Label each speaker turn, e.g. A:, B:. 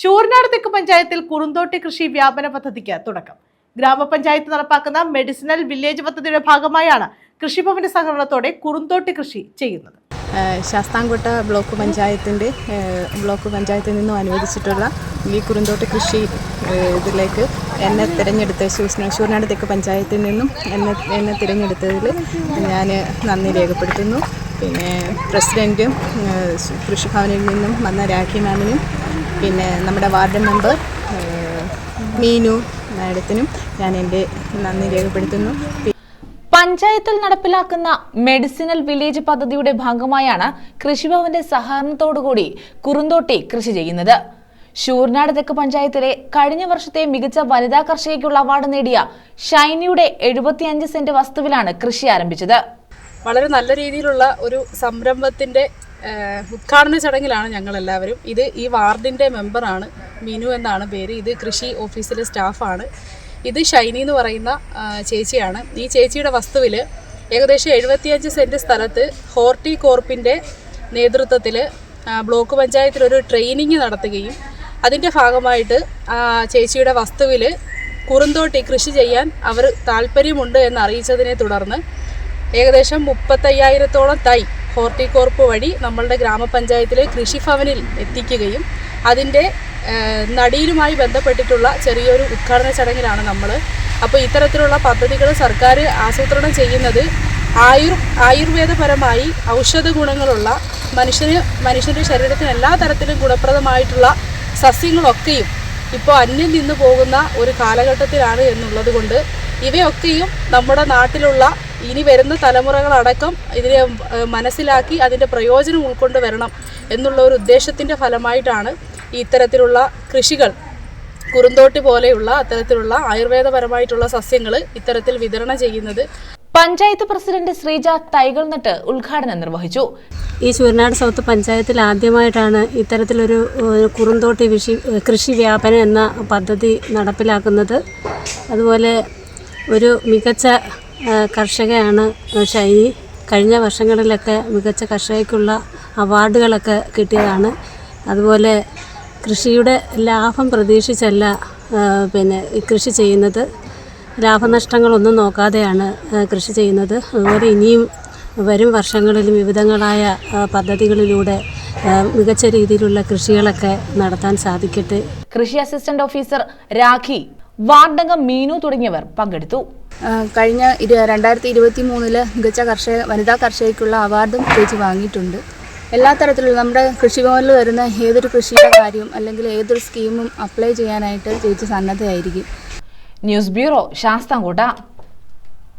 A: ശൂരനാട് തെക്ക് പഞ്ചായത്തിൽ കുറുന്തോട്ടി കൃഷി വ്യാപന പദ്ധതിക്ക് തുടക്കം. ഗ്രാമപഞ്ചായത്ത് നടപ്പാക്കുന്ന മെഡിസിനൽ വില്ലേജ് പദ്ധതിയുടെ ഭാഗമായാണ് കൃഷിഭവന്റെ സഹകരണത്തോടെ കുറുന്തോട്ടി കൃഷി ചെയ്യുന്നത്.
B: ശാസ്താംകോട്ട ബ്ലോക്ക് പഞ്ചായത്തിൽ നിന്നും അനുവദിച്ചിട്ടുള്ള ഈ കുറുന്തോട്ടി കൃഷി ഇതിലേക്ക് എന്നെ തിരഞ്ഞെടുത്ത ശൂരനാട് തെക്ക് പഞ്ചായത്തിൽ നിന്നും എന്നെ തിരഞ്ഞെടുത്തതിൽ ഞാൻ നന്ദി രേഖപ്പെടുത്തുന്നു. പിന്നെ പ്രസിഡൻറ്റും കൃഷിഭവനിൽ നിന്നും വന്ന രാഖി മാമിനും പിന്നെ നമ്മുടെ വാർഡ് മെമ്പർ മീനു മാഡത്തിനും ഞാൻ എൻ്റെ നന്ദി രേഖപ്പെടുത്തുന്നു.
C: പഞ്ചായത്തിൽ നടപ്പിലാക്കുന്ന മെഡിസിനൽ വില്ലേജ് പദ്ധതിയുടെ ഭാഗമായാണ് കൃഷിഭവന്റെ സഹകരണത്തോടുകൂടി കുറുന്തോട്ടി കൃഷി ചെയ്യുന്നത്. ശൂരനാട് തെക്ക് പഞ്ചായത്തിലെ കഴിഞ്ഞ വർഷത്തെ മികച്ച വനിതാ കർഷകയ്ക്കുള്ള അവാർഡ് നേടിയ ഷൈനിയുടെ 75 സെന്റ് വസ്തുവിലാണ് കൃഷി ആരംഭിച്ചത്.
B: വളരെ നല്ല രീതിയിലുള്ള ഒരു സംരംഭത്തിൻ്റെ ഉദ്ഘാടന ചടങ്ങിലാണ് ഞങ്ങളെല്ലാവരും. ഇത് ഈ വാർഡിൻ്റെ മെമ്പറാണ്, മീനു എന്നാണ് പേര്. ഇത് കൃഷി ഓഫീസിലെ സ്റ്റാഫാണ്. ഇത് ഷൈനി എന്ന് പറയുന്ന ചേച്ചിയാണ്. ഈ ചേച്ചിയുടെ വസ്തുവിൽ ഏകദേശം 75 സെൻറ്റ് സ്ഥലത്ത് ഹോർട്ടികോർപ്പിൻ്റെ നേതൃത്വത്തിൽ ബ്ലോക്ക് പഞ്ചായത്തിലൊരു ട്രെയിനിങ് നടത്തുകയും അതിൻ്റെ ഭാഗമായിട്ട് ചേച്ചിയുടെ വസ്തുവിൽ കുറുന്തോട്ടി കൃഷി ചെയ്യാൻ അവർ താല്പര്യമുണ്ട് എന്നറിയിച്ചതിനെ തുടർന്ന് ഏകദേശം 35,000-ഓളം തൈ ഹോർട്ടികോർപ്പ് വഴി നമ്മളുടെ ഗ്രാമപഞ്ചായത്തിലെ കൃഷിഭവനിൽ എത്തിക്കുകയും അതിൻ്റെ നടീലുമായി ബന്ധപ്പെട്ടിട്ടുള്ള ചെറിയൊരു ഉദ്ഘാടന ചടങ്ങിലാണ് നമ്മൾ. അപ്പോൾ ഇത്തരത്തിലുള്ള പദ്ധതികൾ സർക്കാർ ആസൂത്രണം ചെയ്യുന്നത് ആയുർവേദപരമായി ഔഷധ ഗുണങ്ങളുള്ള മനുഷ്യൻ്റെ ശരീരത്തിന് എല്ലാ തരത്തിലും ഗുണപ്രദമായിട്ടുള്ള സസ്യങ്ങളൊക്കെയും ഇപ്പോൾ അന്യം നിന്ന് പോകുന്ന ഒരു കാലഘട്ടത്തിലാണ് എന്നുള്ളത് കൊണ്ട് ഇവയൊക്കെയും നമ്മുടെ നാട്ടിലുള്ള ഇനി വരുന്ന തലമുറകളടക്കം ഇതിനെ മനസ്സിലാക്കി അതിൻ്റെ പ്രയോജനം ഉൾക്കൊണ്ട് വരണം എന്നുള്ള ഒരു ഉദ്ദേശത്തിൻ്റെ ഫലമായിട്ടാണ് ഇത്തരത്തിലുള്ള കൃഷികൾ, കുറുന്തോട്ടി പോലെയുള്ള അത്തരത്തിലുള്ള ആയുർവേദപരമായിട്ടുള്ള സസ്യങ്ങൾ ഇത്തരത്തിൽ വിതരണം ചെയ്യുന്നത്.
C: പഞ്ചായത്ത് പ്രസിഡന്റ് ശ്രീജ തൈകൾ നട്ട് ഉദ്ഘാടനം നിർവഹിച്ചു.
D: ഈ ശൂരനാട് സൗത്ത് പഞ്ചായത്തിൽ ആദ്യമായിട്ടാണ് ഇത്തരത്തിലൊരു കുറുന്തോട്ടി കൃഷി വ്യാപനം എന്ന പദ്ധതി നടപ്പിലാക്കുന്നത്. അതുപോലെ ഒരു മികച്ച കർഷകയാണ് ഷൈനി. കഴിഞ്ഞ വർഷങ്ങളിലൊക്കെ മികച്ച കർഷകയ്ക്കുള്ള അവാർഡുകളൊക്കെ കിട്ടിയതാണ്. അതുപോലെ കൃഷിയുടെ ലാഭം പ്രതീക്ഷിച്ചല്ല കൃഷി ചെയ്യുന്നത്. ലാഭനഷ്ടങ്ങളൊന്നും നോക്കാതെയാണ് കൃഷി ചെയ്യുന്നത്. അതുപോലെ ഇനിയും വരും വർഷങ്ങളിലും വിവിധങ്ങളായ പദ്ധതികളിലൂടെ മികച്ച രീതിയിലുള്ള കൃഷികളൊക്കെ നടത്താൻ സാധിക്കട്ടെ.
C: കൃഷി അസിസ്റ്റന്റ് ഓഫീസർ രാഖി, വാർഡംഗം മീനു തുടങ്ങിയവർ പങ്കെടുത്തു.
E: കഴിഞ്ഞ 2023 മികച്ച വനിതാ കർഷകയ്ക്കുള്ള അവാർഡും ചേച്ചി വാങ്ങിയിട്ടുണ്ട്. എല്ലാ തരത്തിലുള്ള നമ്മുടെ കൃഷിഭവനിൽ വരുന്ന ഏതൊരു കൃഷിയുടെ കാര്യവും അല്ലെങ്കിൽ ഏതൊരു സ്കീമും അപ്ലൈ ചെയ്യാനായിട്ട് ചേച്ചി സന്നദ്ധയായിരിക്കും.
C: News bureau, Sasthamkotta.